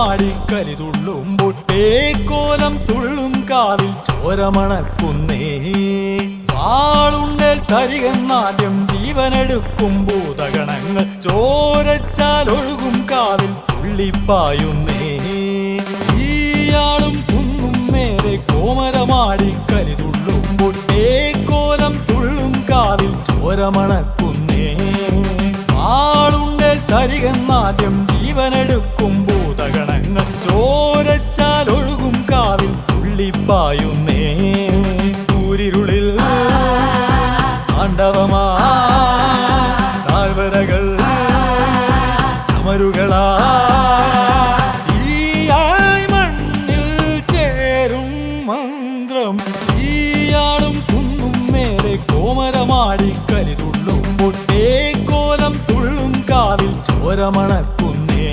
കോമരമാടിക്കരിതുള്ളുമ്പോൾ തേക്കോലം തുള്ളും കാവിൽ ചോരമണക്കുന്നേ. വാളുണ്ടേൽ തരികെന്നാദ്യം ജീവനെടുക്കും ഭൂതഗണങ്ങൾ ചോരച്ചാൽ ഒഴുകും കാവിൽ തുള്ളിപ്പായുന്നേ. ഈയാളും കുന്നും മേലെ കോമരമാടിക്കരിതുള്ളുമ്പോൾ തേക്കോലം തുള്ളും കാവിൽ ചോരമണക്കുന്നേ. വാളുണ്ടേൽ തരികെന്നാദ്യം ജീവനെടുക്കും ഭൂതഗണങ്ങൾ ചോരച്ചാൽ ഒഴുകും കാവിൽ തുള്ളിപ്പായുന്നേ. ൂരിരുളിൽ താണ്ഡവമാ താഴ്വരകൾ അമരുകളാ തീയായി മണ്ണിൽ ചേരും മന്ത്രം. ഈയാളും കുന്നും മേലെ കോമരമാടിക്കരിതുള്ളുമ്പോൾ തേക്കോലം തുള്ളും കാവിൽ ചോരമണക്കുന്നേ.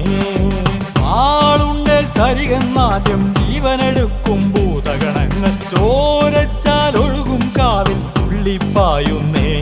വാളുണ്ടേൽ തരികെന്നാദ്യം ജീവനെടുക്കും ഭൂതഗണങ്ങൾ ചോരച്ചാൽ ഒഴുകും കാവിൽ തുള്ളിപ്പായുന്നേ.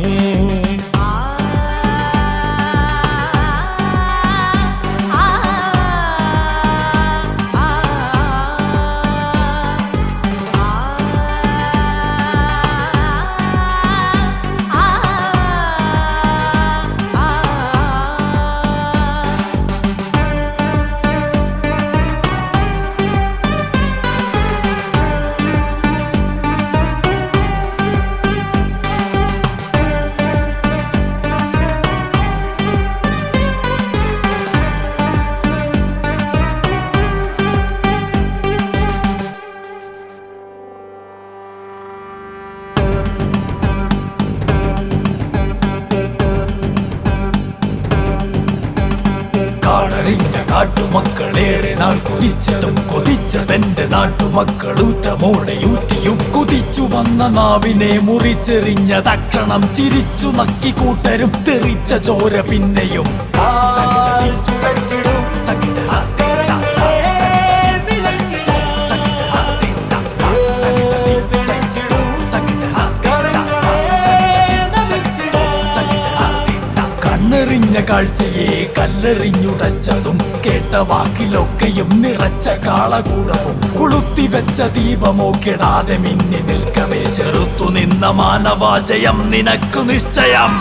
കാട്ടുമക്കളേറെ നാൾ കൊതിച്ചതും കൊതിച്ചതെന്റെ നാട്ടുമക്കളൂറ്റമോടെയൂറ്റിയും കുതിച്ചു വന്ന നാവിനെ മുറിച്ചെറിഞ്ഞ തക്ഷണം ചിരിച്ചു നക്കി കൂട്ടരും തെറിച്ച ചോര പിന്നെയും കണ്ണെറിഞ്ഞ കാഴ്ചയെ കല്ലെറിഞ്ഞുടച്ചതും കേട്ട വാക്കിലൊക്കെയും നിറച്ച കാളകൂടവും കൊളുത്തിവെച്ച ദീപമോ കെടാതെ മിന്നി നിൽക്കവേ ചെറുത്തു നിന്ന മാനവാജയം നിനക്കു നിശ്ചയം.